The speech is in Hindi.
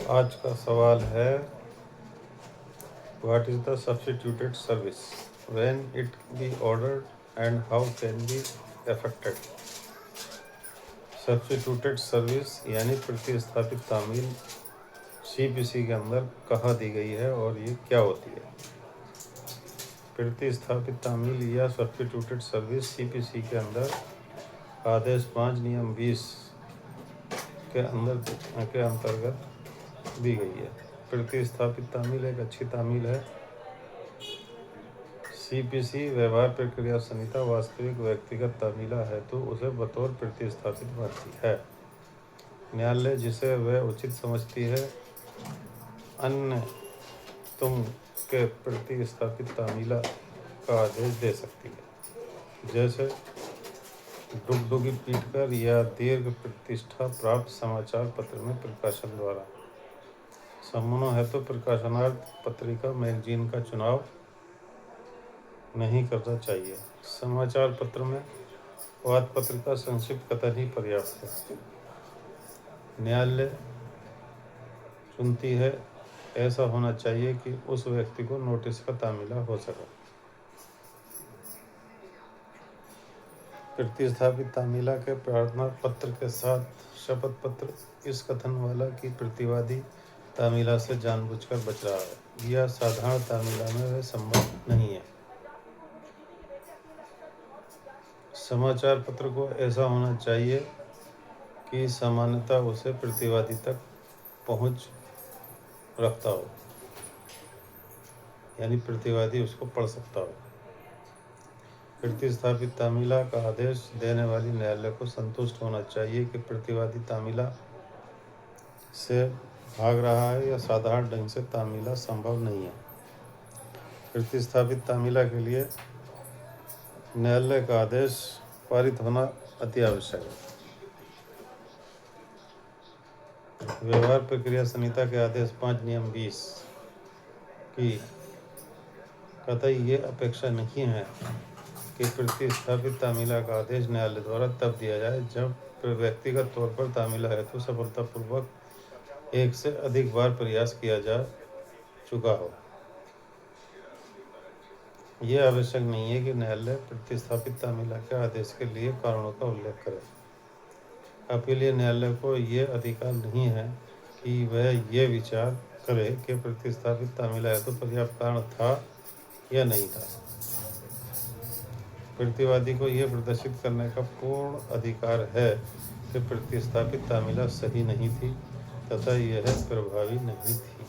आज का सवाल है, what is the substituted service, when it be ordered and how can be affected. Substituted service यानी प्रतिस्थापित तामील सीपीसी के अंदर कहाँ दी गई है और ये क्या होती है। प्रतिस्थापित तामील या सब्स्टिट्यूटेड सर्विस सीपीसी के अंदर आदेश 5 नियम 20 के अंतर्गत दी गई है। प्रतिस्थापित तामील एक अच्छी तामील है। सीपीसी व्यवहार प्रक्रिया संहिता वास्तविक व्यक्तिगत तामीला है तो उसे बतौर प्रतिस्थापित मानती है। न्यायालय जिसे वह उचित समझती है अन्य तुम के प्रतिस्थापित तामीला का आदेश दे सकती है, जैसे डुगडुगी पीटकर या दीर्घ प्रतिष्ठा प्राप्त समाचार पत्र में प्रकाशन द्वारा। समनो है तो प्रकाशनार्थ पत्रिका मैगजीन का चुनाव नहीं करना चाहिए। समाचार पत्र में वाद पत्रिका संक्षिप्त कथन ही पर्याप्त है। न्यायालय चुनती है ऐसा होना चाहिए कि उस व्यक्ति को नोटिस का तामीला हो सके। प्रतिस्थापित तामीला के प्रार्थना पत्र के साथ शपथ पत्र इस कथन वाला कि प्रतिवादी तामीला से जानबूझकर बच रहा है या साधारण तामीला में वह संभव नहीं है। समाचार पत्र को ऐसा होना चाहिए कि सामान्यतः उसे प्रतिवादी तक पहुंच रखता हो, यानी प्रतिवादी उसको पढ़ सकता हो। प्रतिस्थापित तामीला का आदेश देने वाली न्यायालय को संतुष्ट होना चाहिए कि प्रतिवादी तामीला से भाग रहा है या साधारण ढंग से तामीला संभव नहीं है। प्रतिस्थापित तामीला के लिए न्यायालय का आदेश पारित होना अति आवश्यक है। व्यवहार प्रक्रिया संहिता के आदेश 5 नियम 20 की कतई ये अपेक्षा नहीं है कि प्रतिस्थापित तामीला का आदेश न्यायालय द्वारा तब दिया जाए जब व्यक्तिगत तौर पर तामीला हेतु सफलतापूर्वक एक से अधिक बार प्रयास किया जा चुका हो। यह आवश्यक नहीं है कि न्यायालय प्रतिस्थापित तामीला के आदेश के लिए कारणों का उल्लेख करे। अपीलीय न्यायालय को यह अधिकार नहीं है कि वह यह विचार करे कि प्रतिस्थापित तामीला हेतु पर्याप्त कारण था या नहीं था। प्रतिवादी को यह प्रदर्शित करने का पूर्ण अधिकार है कि प्रतिस्थापित तामीला सही नहीं थी तथा यह प्रभावी नहीं थी।